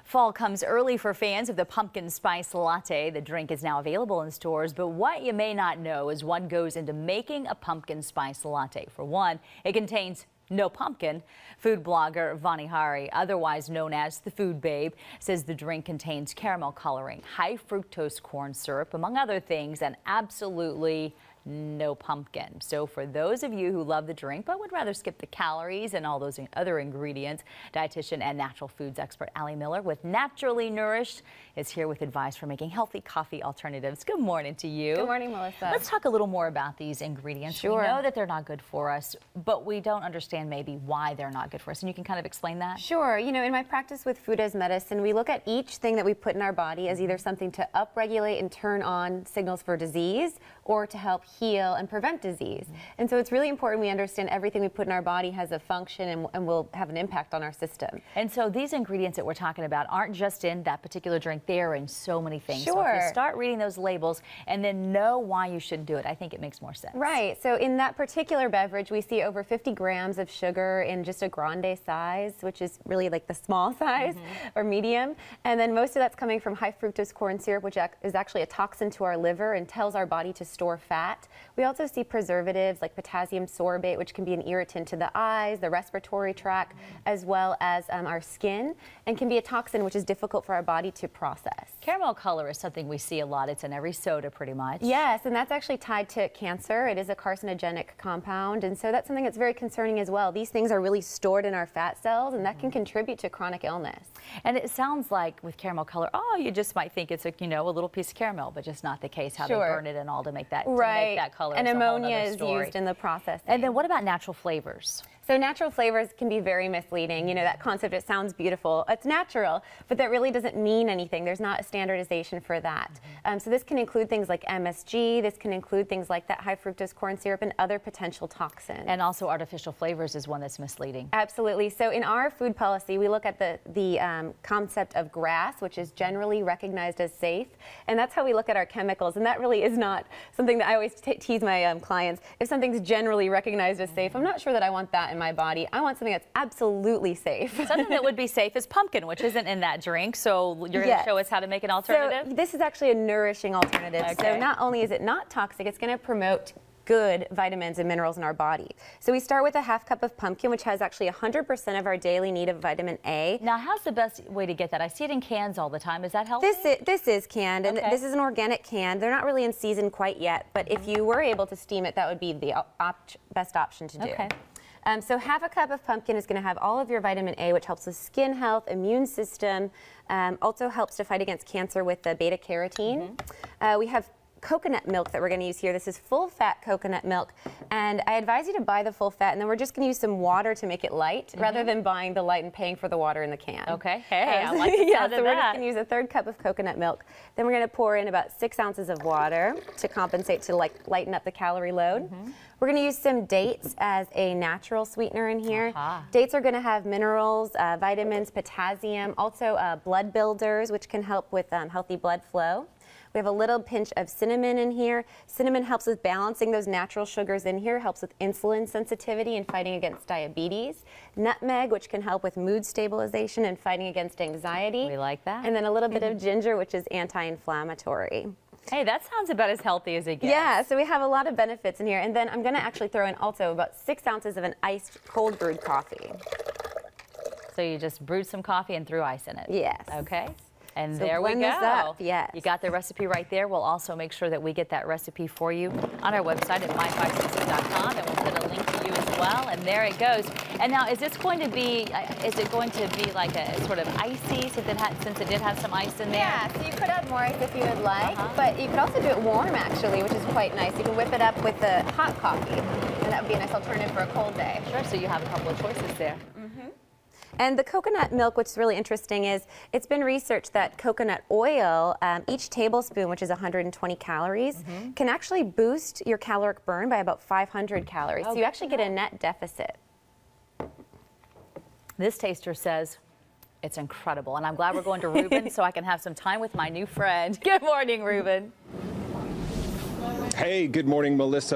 Fall comes early for fans of the pumpkin spice latte. The drink is now available in stores, but what you may not know is what goes into making a pumpkin spice latte. For one, it contains no pumpkin. Food blogger Vani Hari, otherwise known as the Food Babe, says the drink contains caramel coloring, high fructose corn syrup, among other things, and absolutely no pumpkin. So for those of you who love the drink but would rather skip the calories and all those other ingredients, dietitian and natural foods expert Allie Miller with Naturally Nourished is here with advice for making healthy coffee alternatives. Good morning to you. Good morning, Melissa. Let's talk a little more about these ingredients. Sure. We know that they're not good for us, but we don't understand maybe why they're not good for us. And you can kind of explain that? Sure. You know, in my practice with food as medicine, we look at each thing that we put in our body as either something to upregulate and turn on signals for disease or to help heal and prevent disease. And so it's really important we understand everything we put in our body has a function and will have an impact on our system. And so these ingredients that we're talking about aren't just in that particular drink. They are in so many things. Sure. So if you start reading those labels and then know why you shouldn't do it, I think it makes more sense. Right. So in that particular beverage, we see over 50 grams of sugar in just a grande size, which is really like the small size or medium. And then most of that's coming from high fructose corn syrup, which is actually a toxin to our liver and tells our body to store fat. We also see preservatives like potassium sorbate, which can be an irritant to the eyes, the respiratory tract, as well as our skin, and can be a toxin which is difficult for our body to process. Caramel color is something we see a lot. It's in every soda pretty much. Yes, and that's actually tied to cancer. It is a carcinogenic compound, and so that's something that's very concerning as well. These things are really stored in our fat cells, and that can contribute to chronic illness. And it sounds like with caramel color, oh, you just might think it's a, you know, a little piece of caramel, but just not the case. How they burn it and all to make that color. And ammonia is used in the process. And then what about natural flavors? So natural flavors can be very misleading. You know, that concept, it sounds beautiful. It's natural, but that really doesn't mean anything. There's not a standardization for that. So this can include things like MSG. This can include things like that high fructose corn syrup and other potential toxins. And also artificial flavors is one that's misleading. Absolutely. So in our food policy, we look at the concept of GRAS, which is generally recognized as safe. And that's how we look at our chemicals. And that really is not something that I always tease my clients. If something's generally recognized as safe, I'm not sure that I want that in my body. I want something that's absolutely safe. Something that would be safe is pumpkin, which isn't in that drink. So you're going to show us how to make an alternative? So this is actually a nourishing alternative. Okay. So not only is it not toxic, it's going to promote good vitamins and minerals in our body. So we start with a half cup of pumpkin, which has actually 100% of our daily need of vitamin A. Now, how's the best way to get that? I see it in cans all the time. Is that healthy? This is canned, and okay. This is an organic can. They're not really in season quite yet, but if you were able to steam it, that would be the best option to do. Okay. So half a cup of pumpkin is going to have all of your vitamin A, which helps with skin health, immune system, also helps to fight against cancer with the beta carotene. We have coconut milk that we're going to use here. This is full fat coconut milk, and I advise you to buy the full fat, and then we're just going to use some water to make it light rather than buying the light and paying for the water in the can. Okay. Hey, I like the sound yeah, of so we're just that. going to use a third cup of coconut milk. Then we're going to pour in about 6 ounces of water to compensate, to like lighten up the calorie load. We're going to use some dates as a natural sweetener in here. Dates are going to have minerals, vitamins, potassium, also blood builders, which can help with healthy blood flow. We have a little pinch of cinnamon in here. Cinnamon helps with balancing those natural sugars in here, helps with insulin sensitivity and fighting against diabetes. Nutmeg, which can help with mood stabilization and fighting against anxiety. We like that. And then a little bit of ginger, which is anti-inflammatory. Hey, that sounds about as healthy as it gets. Yeah, so we have a lot of benefits in here. And then I'm going to actually throw in also about 6 ounces of an iced cold brewed coffee. So you just brewed some coffee and threw ice in it? Yes. Okay. And So there we blend go. this up, yes. You got the recipe right there. We'll also make sure that we get that recipe for you on our website at my560.com, and we'll put a link to you as well. And there it goes. And now, is this going to be? Is it going to be like a sort of icy since it did have some ice in there? Yeah. So you could add more ice if you would like, but you could also do it warm actually, which is quite nice. You can whip it up with the hot coffee, and that would be a nice alternative for a cold day. Sure. So you have a couple of choices there. And the coconut milk, which is really interesting, is it's been researched that coconut oil, each tablespoon, which is 120 calories, can actually boost your caloric burn by about 500 calories. So you actually get a net deficit. This taster says it's incredible, and I'm glad we're going to Ruben so I can have some time with my new friend. Good morning, Ruben. Hey, good morning, Melissa.